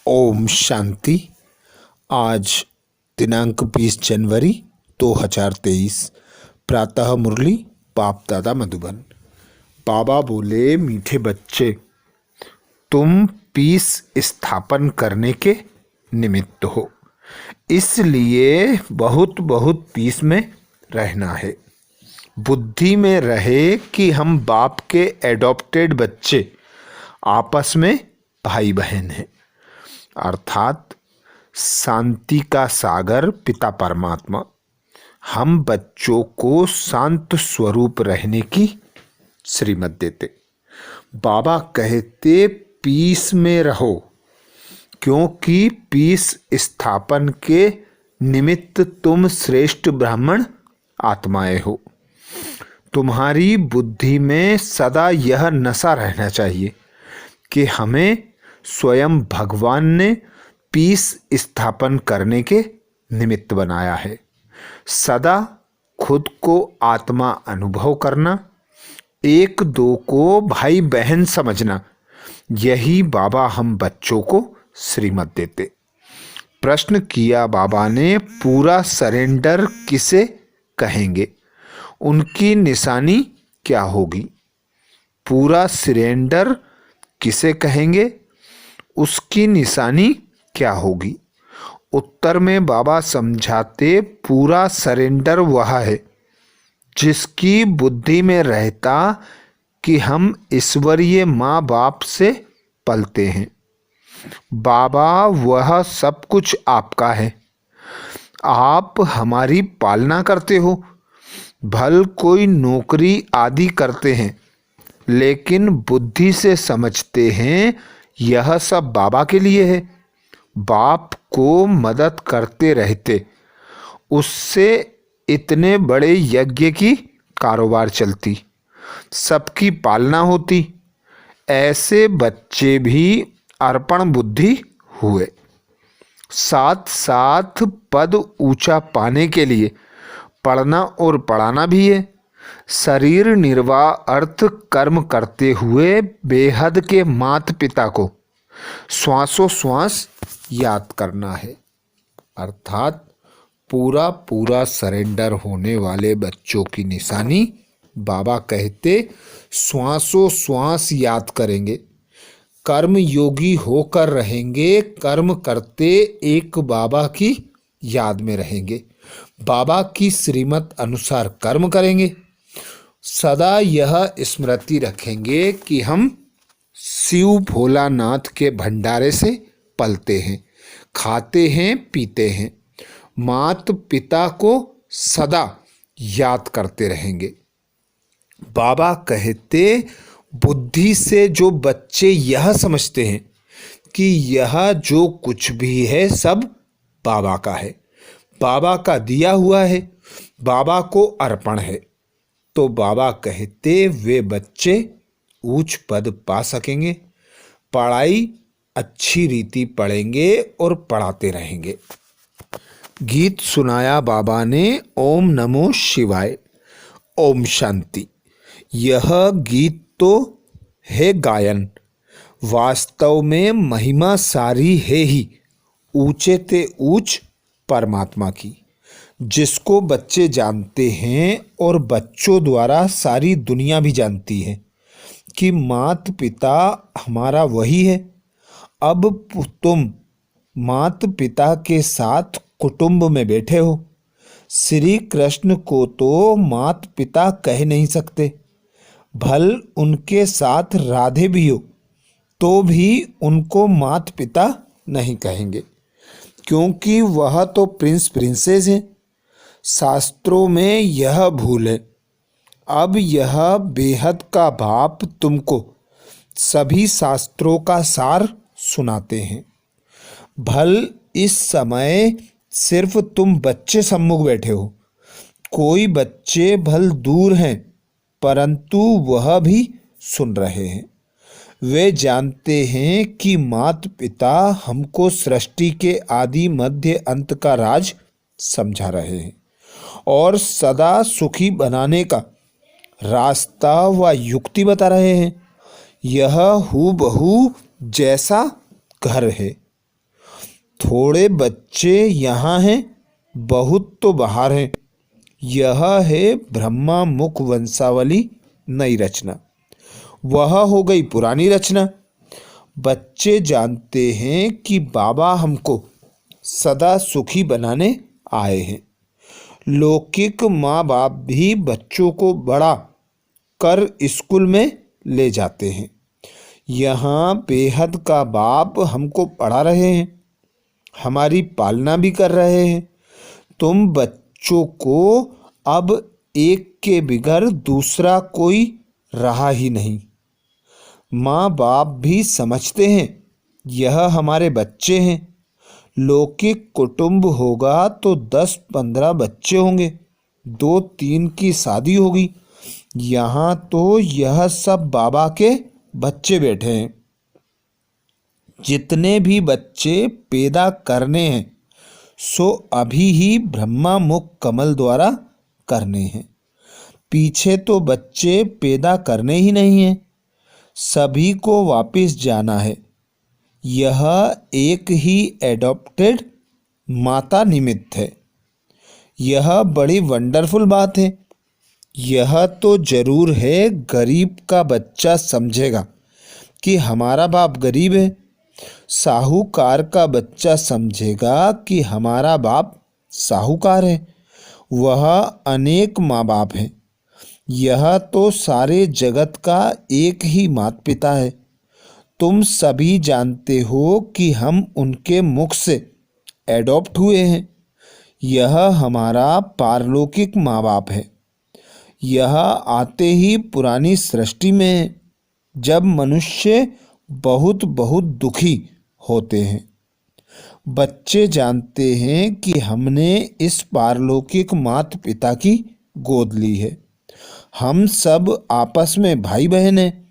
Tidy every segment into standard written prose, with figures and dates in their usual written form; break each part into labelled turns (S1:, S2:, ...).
S1: ओम शांति। आज दिनांक 20 जनवरी 2023। प्रातः मुरली बाप दादा मधुबन। बाबा बोले, मीठे बच्चे, तुम पीस स्थापन करने के निमित्त हो, इसलिए बहुत बहुत पीस में रहना है। बुद्धि में रहे कि हम बाप के एडॉप्टेड बच्चे आपस में भाई बहन हैं, अर्थात शांति का सागर पिता परमात्मा हम बच्चों को शांत स्वरूप रहने की श्रीमत देते। बाबा कहते पीस में रहो, क्योंकि पीस स्थापन के निमित्त तुम श्रेष्ठ ब्राह्मण आत्माएं हो। तुम्हारी बुद्धि में सदा यह नशा रहना चाहिए कि हमें स्वयं भगवान ने पीस स्थापन करने के निमित्त बनाया है। सदा खुद को आत्मा अनुभव करना, एक दो को भाई बहन समझना, यही बाबा हम बच्चों को श्रीमत देते। प्रश्न किया बाबा ने, पूरा सरेंडर किसे कहेंगे, उनकी निशानी क्या होगी? पूरा सरेंडर किसे कहेंगे, उसकी निशानी क्या होगी? उत्तर में बाबा समझाते, पूरा सरेंडर वह है जिसकी बुद्धि में रहता कि हम ईश्वरीय माँ बाप से पलते हैं। बाबा, वह सब कुछ आपका है, आप हमारी पालना करते हो। भल कोई नौकरी आदि करते हैं, लेकिन बुद्धि से समझते हैं यह सब बाबा के लिए है। बाप को मदद करते रहते, उससे इतने बड़े यज्ञ की कारोबार चलती, सबकी पालना होती। ऐसे बच्चे भी अर्पण बुद्धि हुए। साथ साथ पद ऊंचा पाने के लिए पढ़ना और पढ़ाना भी है। शरीर निर्वाह अर्थ कर्म करते हुए बेहद के माता पिता को श्वासों श्वास याद करना है, अर्थात पूरा पूरा सरेंडर होने वाले बच्चों की निशानी बाबा कहते श्वासों श्वास याद करेंगे, कर्म योगी होकर रहेंगे, कर्म करते एक बाबा की याद में रहेंगे, बाबा की श्रीमत अनुसार कर्म करेंगे। सदा यह स्मृति रखेंगे कि हम शिव भोलानाथ के भंडारे से पलते हैं, खाते हैं, पीते हैं। मात पिता को सदा याद करते रहेंगे। बाबा कहते, बुद्धि से जो बच्चे यह समझते हैं कि यह जो कुछ भी है सब बाबा का है, बाबा का दिया हुआ है, बाबा को अर्पण है, तो बाबा कहते वे बच्चे ऊंच पद पा सकेंगे, पढ़ाई अच्छी रीति पढ़ेंगे और पढ़ाते रहेंगे। गीत सुनाया बाबा ने, ओम नमो शिवाय। ओम शांति। यह गीत तो है गायन, वास्तव में महिमा सारी है ही ऊंचे ते ऊंच परमात्मा की, जिसको बच्चे जानते हैं और बच्चों द्वारा सारी दुनिया भी जानती है कि माता पिता हमारा वही है। अब तुम माता पिता के साथ कुटुंब में बैठे हो। श्री कृष्ण को तो माता पिता कह नहीं सकते, भल उनके साथ राधे भी हो तो भी उनको माता पिता नहीं कहेंगे, क्योंकि वह तो प्रिंस प्रिंसेस हैं। शास्त्रों में यह भूल है। अब यह बेहद का बाप तुमको सभी शास्त्रों का सार सुनाते हैं। भल इस समय सिर्फ तुम बच्चे सम्मुख बैठे हो, कोई बच्चे भल दूर हैं, परंतु वह भी सुन रहे हैं। वे जानते हैं कि माता पिता हमको सृष्टि के आदि मध्य अंत का राज समझा रहे हैं और सदा सुखी बनाने का रास्ता व युक्ति बता रहे हैं। यह हूबहू जैसा घर है, थोड़े बच्चे यहाँ हैं, बहुत तो बाहर हैं। यह है ब्रह्मा मुख वंशावली नई रचना, वह हो गई पुरानी रचना। बच्चे जानते हैं कि बाबा हमको सदा सुखी बनाने आए हैं। लौकिक माँ बाप भी बच्चों को बड़ा कर स्कूल में ले जाते हैं। यहाँ बेहद का बाप हमको पढ़ा रहे हैं, हमारी पालना भी कर रहे हैं। तुम बच्चों को अब एक के बिगर दूसरा कोई रहा ही नहीं। माँ बाप भी समझते हैं यह हमारे बच्चे हैं। लौकिक कुटुंब होगा तो 10-15 बच्चे होंगे, 2-3 की शादी होगी। यहाँ तो यह सब बाबा के बच्चे बैठे हैं। जितने भी बच्चे पैदा करने हैं सो अभी ही ब्रह्मा मुख कमल द्वारा करने हैं। पीछे तो बच्चे पैदा करने ही नहीं हैं, सभी को वापस जाना है। यह एक ही एडॉप्टेड माता निमित्त है। यह बड़ी वंडरफुल बात है। यह तो जरूर है, गरीब का बच्चा समझेगा कि हमारा बाप गरीब है। साहूकार का बच्चा समझेगा कि हमारा बाप साहूकार है। वह अनेक माँ बाप हैं। यह तो सारे जगत का एक ही माता पिता है। तुम सभी जानते हो कि हम उनके मुख से एडॉप्ट हुए हैं। यह हमारा पारलौकिक माँ बाप है। यह आते ही पुरानी सृष्टि में है, जब मनुष्य बहुत बहुत दुखी होते हैं। बच्चे जानते हैं कि हमने इस पारलौकिक माता पिता की गोद ली है। हम सब आपस में भाई बहन हैं,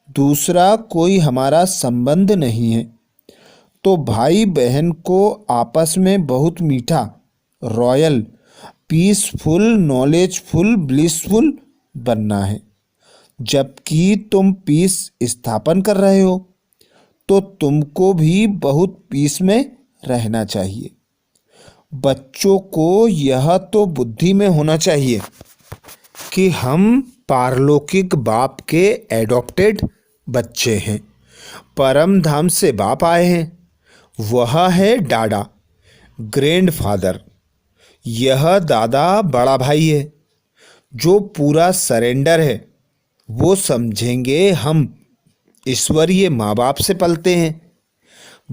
S1: दूसरा कोई हमारा संबंध नहीं है। तो भाई बहन को आपस में बहुत मीठा, रॉयल, पीसफुल, नॉलेजफुल, ब्लिसफुल बनना है। जबकि तुम पीस स्थापन कर रहे हो तो तुमको भी बहुत पीस में रहना चाहिए। बच्चों को यह तो बुद्धि में होना चाहिए कि हम पारलौकिक बाप के एडॉप्टेड बच्चे हैं। परम धाम से बाप आए हैं, वह है डाडा, ग्रैंडफादर। यह दादा बड़ा भाई है जो पूरा सरेंडर है। वो समझेंगे हम ईश्वरीय माँ बाप से पलते हैं।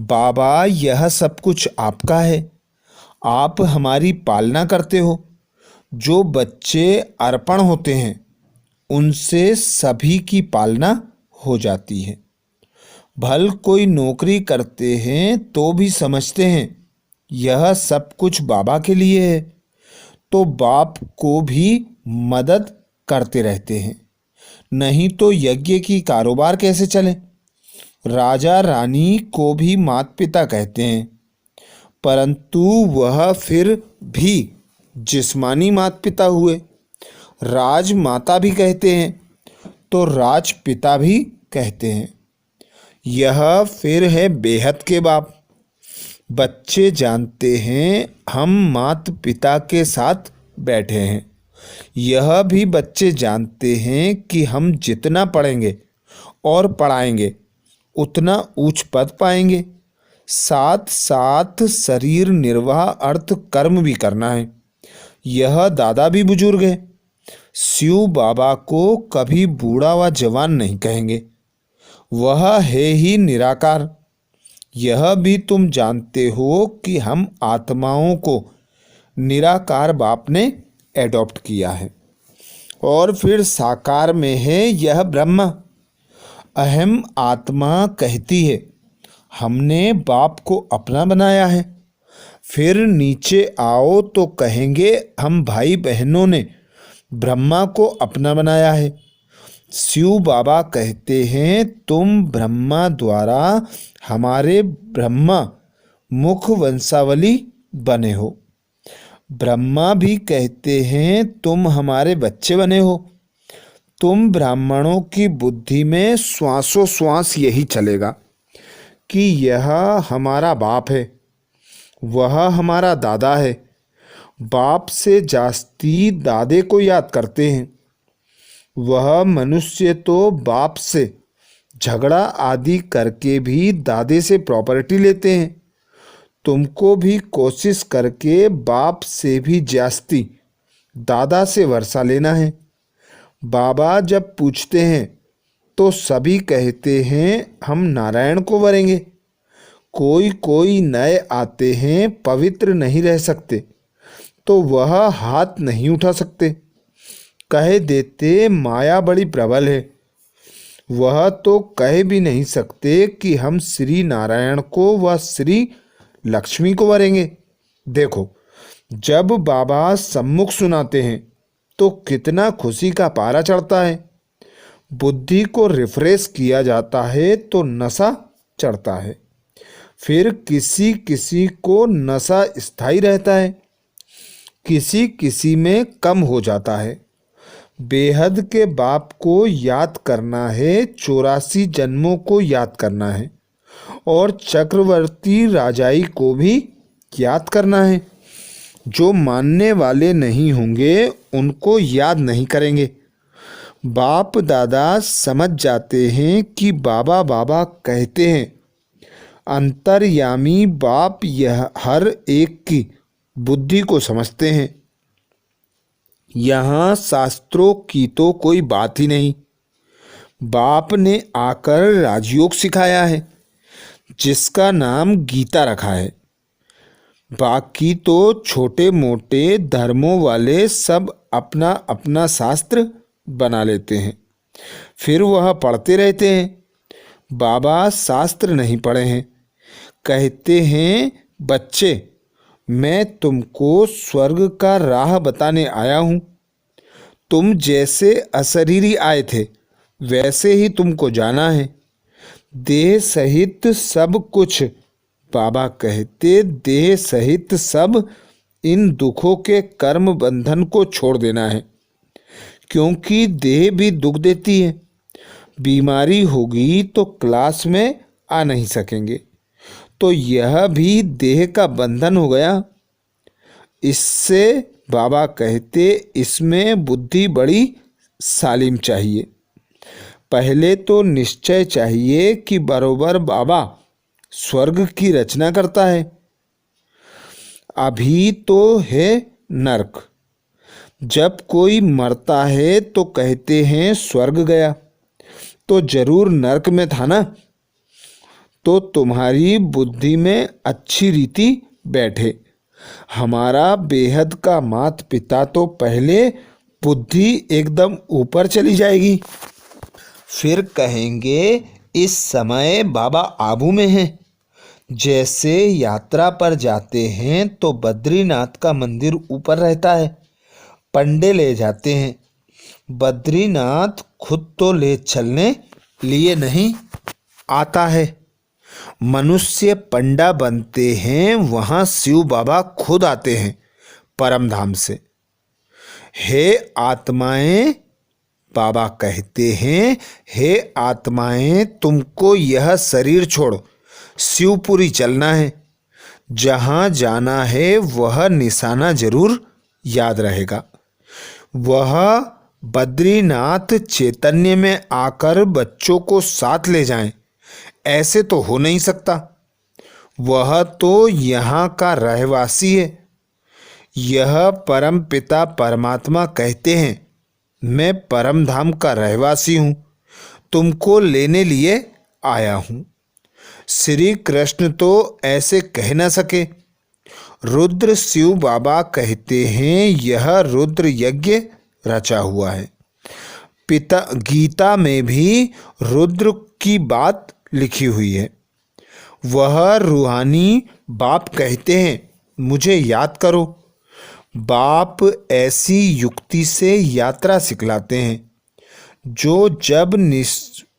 S1: बाबा, यह सब कुछ आपका है, आप हमारी पालना करते हो। जो बच्चे अर्पण होते हैं उनसे सभी की पालना हो जाती है। भल कोई नौकरी करते हैं तो भी समझते हैं यह सब कुछ बाबा के लिए है, तो बाप को भी मदद करते रहते हैं। नहीं तो यज्ञ की कारोबार कैसे चले। राजा रानी को भी माता पिता कहते हैं, परंतु वह फिर भी जिस्मानी माता पिता हुए। राजमाता भी कहते हैं तो राजपिता भी कहते हैं। यह फिर है बेहद के बाप। बच्चे जानते हैं हम माता पिता के साथ बैठे हैं। यह भी बच्चे जानते हैं कि हम जितना पढ़ेंगे और पढ़ाएंगे उतना उच्च पद पाएंगे। साथ साथ शरीर निर्वाह अर्थ कर्म भी करना है। यह दादा भी बुजुर्ग है। शिव बाबा को कभी बूढ़ा व जवान नहीं कहेंगे, वह है ही निराकार। यह भी तुम जानते हो कि हम आत्माओं को निराकार बाप ने एडॉप्ट किया है। और फिर साकार में है यह ब्रह्मा। अहम आत्मा कहती है हमने बाप को अपना बनाया है। फिर नीचे आओ तो कहेंगे हम भाई बहनों ने ब्रह्मा को अपना बनाया है। शिव बाबा कहते हैं तुम ब्रह्मा द्वारा हमारे ब्रह्मा मुख वंशावली बने हो। ब्रह्मा भी कहते हैं तुम हमारे बच्चे बने हो। तुम ब्राह्मणों की बुद्धि में श्वासों श्वास यही चलेगा कि यह हमारा बाप है, वह हमारा दादा है। बाप से जास्ती दादे को याद करते हैं। वह मनुष्य तो बाप से झगड़ा आदि करके भी दादे से प्रॉपर्टी लेते हैं। तुमको भी कोशिश करके बाप से भी जास्ती दादा से वर्षा लेना है। बाबा जब पूछते हैं तो सभी कहते हैं हम नारायण को वरेंगे। कोई कोई नए आते हैं, पवित्र नहीं रह सकते तो वह हाथ नहीं उठा सकते। कह देते माया बड़ी प्रबल है। वह तो कह भी नहीं सकते कि हम श्री नारायण को व श्री लक्ष्मी को वरेंगे। देखो, जब बाबा सम्मुख सुनाते हैं तो कितना खुशी का पारा चढ़ता है। बुद्धि को रिफ्रेश किया जाता है तो नशा चढ़ता है। फिर किसी किसी को नशा स्थायी रहता है, किसी किसी में कम हो जाता है। बेहद के बाप को याद करना है, 84 जन्मों को याद करना है और चक्रवर्ती राजाई को भी याद करना है। जो मानने वाले नहीं होंगे उनको याद नहीं करेंगे। बाप दादा समझ जाते हैं कि बाबा बाबा कहते हैं। अंतर्यामी बाप यह हर एक की बुद्धि को समझते हैं। यहाँ शास्त्रों की तो कोई बात ही नहीं। बाप ने आकर राजयोग सिखाया है जिसका नाम गीता रखा है। बाकी तो छोटे मोटे धर्मों वाले सब अपना अपना शास्त्र बना लेते हैं, फिर वह पढ़ते रहते हैं। बाबा शास्त्र नहीं पढ़े हैं। कहते हैं बच्चे, मैं तुमको स्वर्ग का राह बताने आया हूँ। तुम जैसे अशरीरी आए थे वैसे ही तुमको जाना है। देह सहित सब कुछ, बाबा कहते देह सहित सब इन दुखों के कर्म बंधन को छोड़ देना है, क्योंकि देह भी दुख देती है। बीमारी होगी तो क्लास में आ नहीं सकेंगे, तो यह भी देह का बंधन हो गया। इससे बाबा कहते इसमें बुद्धि बड़ी सालिम चाहिए। पहले तो निश्चय चाहिए कि बरोबर बाबा स्वर्ग की रचना करता है। अभी तो है नरक। जब कोई मरता है तो कहते हैं स्वर्ग गया, तो जरूर नरक में था ना। तो तुम्हारी बुद्धि में अच्छी रीति बैठे। हमारा बेहद का माता पिता तो पहले बुद्धि एकदम ऊपर चली जाएगी, फिर कहेंगे इस समय बाबा आबू में हैं। जैसे यात्रा पर जाते हैं तो बद्रीनाथ का मंदिर ऊपर रहता है, पंडे ले जाते हैं। बद्रीनाथ खुद तो ले चलने लिए नहीं आता है। मनुष्य पंडा बनते हैं, वहाँ शिव बाबा खुद आते हैं परम धाम से। हे आत्माएं, बाबा कहते हैं, हे आत्माएं, तुमको यह शरीर छोड़ शिवपुरी चलना है। जहाँ जाना है वह निशाना जरूर याद रहेगा। वह बद्रीनाथ चैतन्य में आकर बच्चों को साथ ले जाएं, ऐसे तो हो नहीं सकता। वह तो यहाँ का रहवासी है। यह परम पिता परमात्मा कहते हैं, मैं परम धाम का रहवासी हूँ, तुमको लेने लिए आया हूँ। श्री कृष्ण तो ऐसे कह न सके। रुद्र शिव बाबा कहते हैं यह रुद्र यज्ञ रचा हुआ है। पिता गीता में भी रुद्र की बात लिखी हुई है। वह रूहानी बाप कहते हैं मुझे याद करो। बाप ऐसी युक्ति से यात्रा सिखलाते हैं जो जब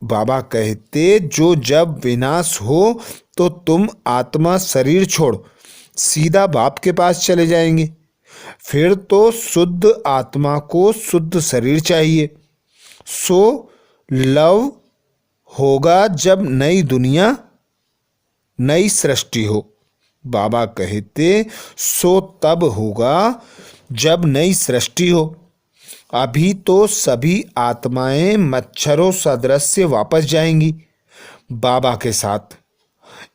S1: बाबा कहते जो जब विनाश हो तो तुम आत्मा शरीर छोड़ सीधा बाप के पास चले जाएंगे। फिर तो शुद्ध आत्मा को शुद्ध शरीर चाहिए। सो लव होगा जब नई दुनिया नई सृष्टि हो। बाबा कहते सो तब होगा जब नई सृष्टि हो। अभी तो सभी आत्माएं मच्छरों सदृश वापस जाएंगी बाबा के साथ,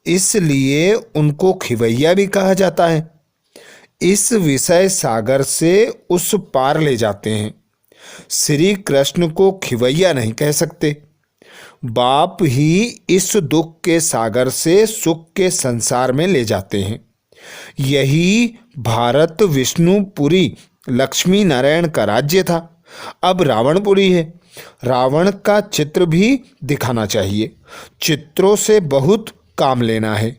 S1: इसलिए उनको खिवैया भी कहा जाता है। इस विषय सागर से उस पार ले जाते हैं। श्री कृष्ण को खिवैया नहीं कह सकते। बाप ही इस दुख के सागर से सुख के संसार में ले जाते हैं। यही भारत विष्णुपुरी लक्ष्मी नारायण का राज्य था, अब रावणपुरी है। रावण का चित्र भी दिखाना चाहिए। चित्रों से बहुत काम लेना है।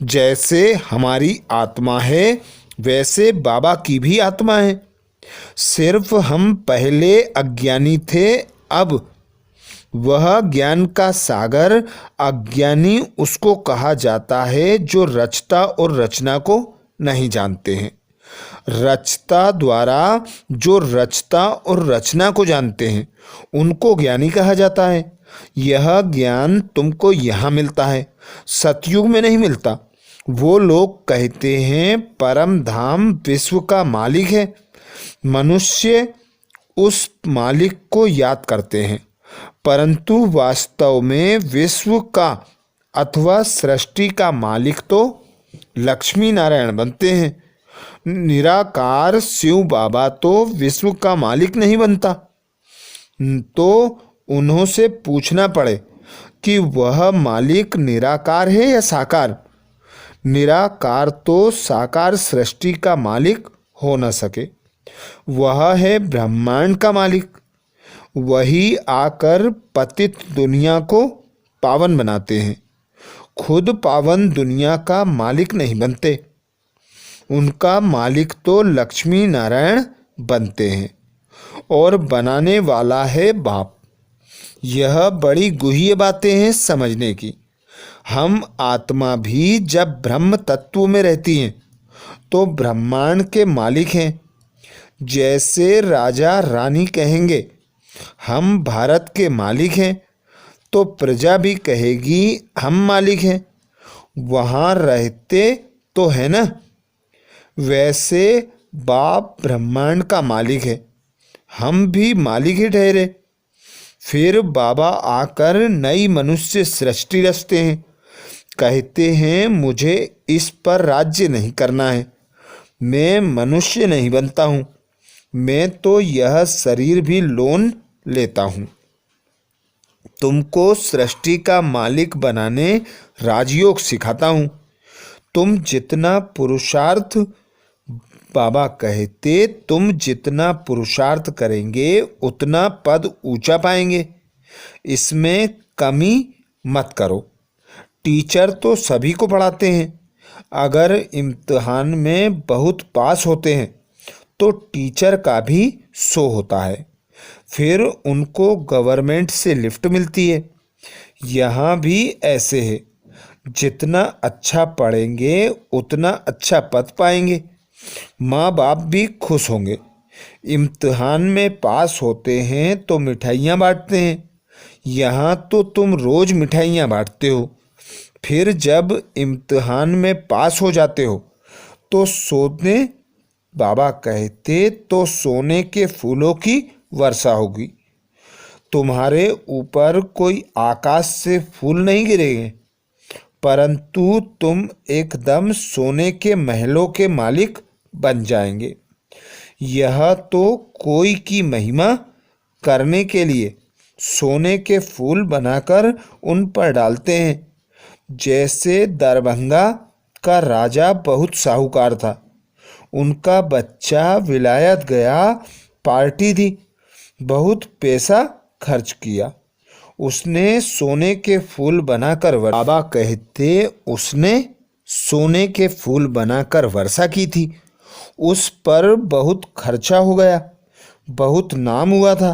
S1: जैसे हमारी आत्मा है वैसे बाबा की भी आत्मा है। सिर्फ हम पहले अज्ञानी थे, अब वह ज्ञान का सागर अज्ञानी उसको कहा जाता है जो रचता और रचना को नहीं जानते हैं। रचता द्वारा जो रचता और रचना को जानते हैं उनको ज्ञानी कहा जाता है। यह ज्ञान तुमको यहाँ मिलता है, सतयुग में नहीं मिलता। वो लोग कहते हैं परम धाम विश्व का मालिक है। मनुष्य उस मालिक को याद करते हैं, परंतु वास्तव में विश्व का अथवा सृष्टि का मालिक तो लक्ष्मी नारायण बनते हैं। निराकार शिव बाबा तो विश्व का मालिक नहीं बनता। तो उन्हों से पूछना पड़े कि वह मालिक निराकार है या साकार। निराकार तो साकार सृष्टि का मालिक हो न सके। वह है ब्रह्मांड का मालिक। वही आकर पतित दुनिया को पावन बनाते हैं। खुद पावन दुनिया का मालिक नहीं बनते। उनका मालिक तो लक्ष्मी नारायण बनते हैं और बनाने वाला है बाप। यह बड़ी गुह्य बातें हैं समझने की। हम आत्मा भी जब ब्रह्म तत्व में रहती हैं तो ब्रह्मांड के मालिक हैं। जैसे राजा रानी कहेंगे हम भारत के मालिक हैं, तो प्रजा भी कहेगी हम मालिक हैं। वहाँ रहते तो है ना। वैसे बाप ब्रह्मांड का मालिक है, हम भी मालिक ही ठहरे। फिर बाबा आकर नई मनुष्य सृष्टि रचते हैं। कहते हैं मुझे इस पर राज्य नहीं करना है, मैं मनुष्य नहीं बनता हूँ, मैं तो यह शरीर भी लोन लेता हूँ। तुमको सृष्टि का मालिक बनाने राजयोग सिखाता हूँ। तुम जितना पुरुषार्थ, बाबा कहते तुम जितना पुरुषार्थ करेंगे उतना पद ऊंचा पाएंगे। इसमें कमी मत करो। टीचर तो सभी को पढ़ाते हैं। अगर इम्तिहान में बहुत पास होते हैं तो टीचर का भी शो होता है, फिर उनको गवर्नमेंट से लिफ्ट मिलती है। यहाँ भी ऐसे है, जितना अच्छा पढ़ेंगे उतना अच्छा पद पाएंगे। माँ बाप भी खुश होंगे। इम्तिहान में पास होते हैं तो मिठाइयाँ बांटते हैं। यहाँ तो तुम रोज़ मिठाइयाँ बांटते हो। फिर जब इम्तिहान में पास हो जाते हो तो सोने, बाबा कहते तो सोने के फूलों की वर्षा होगी। तुम्हारे ऊपर कोई आकाश से फूल नहीं गिरेंगे, परंतु तुम एकदम सोने के महलों के मालिक बन जाएंगे। यह तो कोई की महिमा करने के लिए सोने के फूल बनाकर उन पर डालते हैं। जैसे दरभंगा का राजा बहुत साहूकार था, उनका बच्चा विलायत गया, पार्टी थी, बहुत पैसा खर्च किया, उसने सोने के फूल बनाकर बाबा कहते उसने सोने के फूल बनाकर वर्षा की थी। उस पर बहुत खर्चा हो गया, बहुत नाम हुआ था।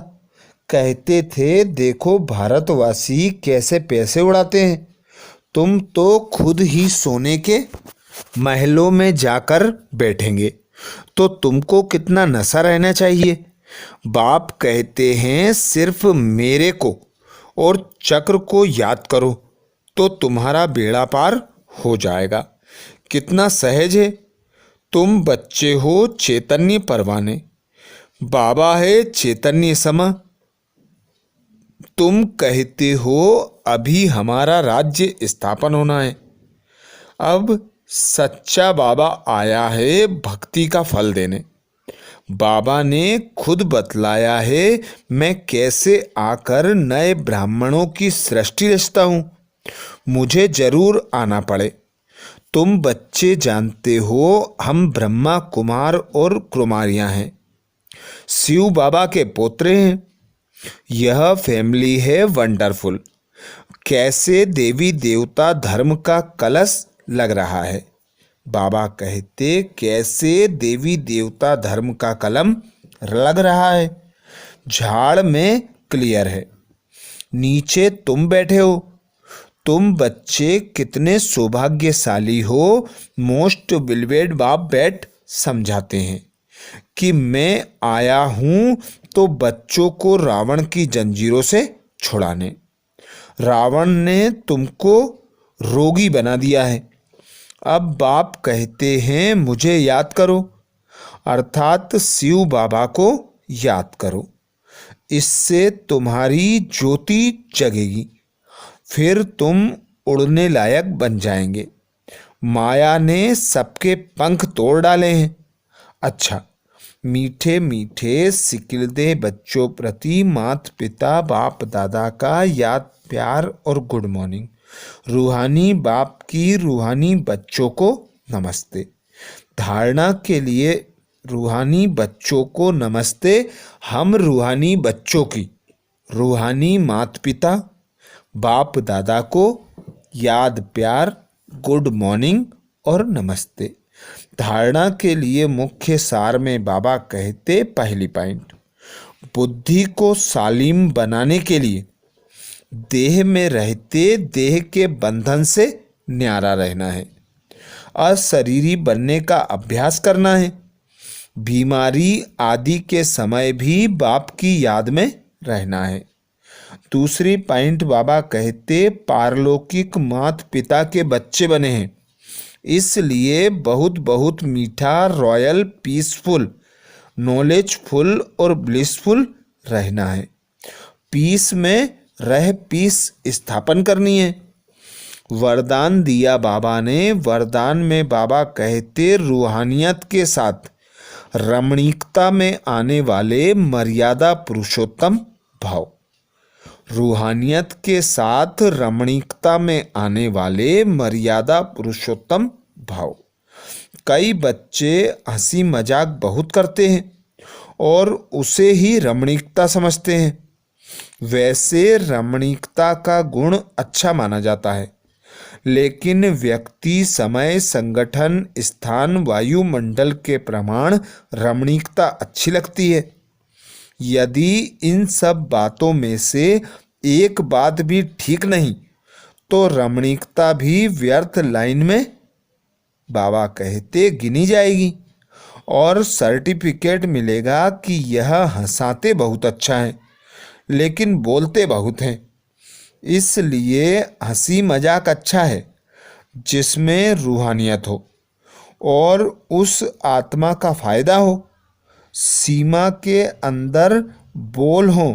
S1: कहते थे देखो भारतवासी कैसे पैसे उड़ाते हैं, तुम तो खुद ही सोने के महलों में जाकर बैठेंगे, तो तुमको कितना नशा रहना चाहिए। बाप कहते हैं सिर्फ मेरे को और चक्र को याद करो तो तुम्हारा बेड़ा पार हो जाएगा। कितना सहज है। तुम बच्चे हो चैतन्य परवाने, बाबा है चैतन्य समा। तुम कहते हो अभी हमारा राज्य स्थापन होना है। अब सच्चा बाबा आया है भक्ति का फल देने। बाबा ने खुद बतलाया है मैं कैसे आकर नए ब्राह्मणों की सृष्टि रचता हूँ। मुझे जरूर आना पड़े। तुम बच्चे जानते हो हम ब्रह्मा कुमार और कुमारियाँ हैं, शिव बाबा के पोत्रे हैं। यह फैमिली है वंडरफुल। कैसे देवी देवता धर्म का कलश लग रहा है। बाबा कहते कैसे देवी देवता धर्म का कलम लग रहा है। झाड़ में क्लियर है। नीचे तुम बैठे हो। तुम बच्चे कितने सौभाग्यशाली हो। मोस्ट विलवेड बाप बैठ समझाते हैं कि मैं आया हूं तो बच्चों को रावण की जंजीरों से छुड़ाने। रावण ने तुमको रोगी बना दिया है। अब बाप कहते हैं मुझे याद करो, अर्थात शिव बाबा को याद करो। इससे तुम्हारी ज्योति जगेगी, फिर तुम उड़ने लायक बन जाएंगे। माया ने सबके पंख तोड़ डाले हैं। अच्छा, मीठे मीठे सिकिलदे बच्चों प्रति माता पिता बाप दादा का याद प्यार और गुड मॉर्निंग। रूहानी बाप की रूहानी बच्चों को नमस्ते। धारणा के लिए रूहानी बच्चों को नमस्ते। हम रूहानी बच्चों की रूहानी माता पिता बाप दादा को याद प्यार गुड मॉर्निंग और नमस्ते। धारणा के लिए मुख्य सार में बाबा कहते पहली पॉइंट, बुद्धि को सालीम बनाने के लिए देह में रहते देह के बंधन से न्यारा रहना है। अशरीरी बनने का अभ्यास करना है। बीमारी आदि के समय भी बाप की याद में रहना है। दूसरी पॉइंट बाबा कहते पारलौकिक माता पिता के बच्चे बने हैं, इसलिए बहुत बहुत मीठा रॉयल पीसफुल नॉलेजफुल और ब्लिसफुल रहना है। पीस में रह पीस स्थापन करनी है। वरदान दिया बाबा ने। वरदान में बाबा कहते रूहानियत के साथ रमणीकता में आने वाले मर्यादा पुरुषोत्तम भाव। रूहानियत के साथ रमणीकता में आने वाले मर्यादा पुरुषोत्तम भाव। कई बच्चे हंसी मजाक बहुत करते हैं और उसे ही रमणीकता समझते हैं। वैसे रमणीकता का गुण अच्छा माना जाता है, लेकिन व्यक्ति समय संगठन स्थान वायुमंडल के प्रमाण रमणीकता अच्छी लगती है। यदि इन सब बातों में से एक बात भी ठीक नहीं तो रमणीकता भी व्यर्थ लाइन में बाबा कहते गिनी जाएगी और सर्टिफिकेट मिलेगा कि यह हंसाते बहुत अच्छा है लेकिन बोलते बहुत हैं। इसलिए हंसी मजाक अच्छा है जिसमें रूहानियत हो और उस आत्मा का फायदा हो। सीमा के अंदर बोल हो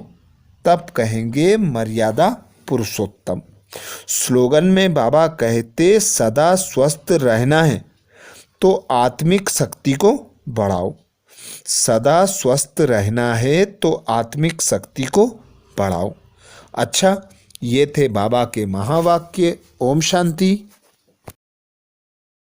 S1: तब कहेंगे मर्यादा पुरुषोत्तम। स्लोगन में बाबा कहते सदा स्वस्थ रहना है तो आत्मिक शक्ति को बढ़ाओ। सदा स्वस्थ रहना है तो आत्मिक शक्ति को बढ़ाओ। अच्छा, ये थे बाबा के महावाक्य। ओम शांति।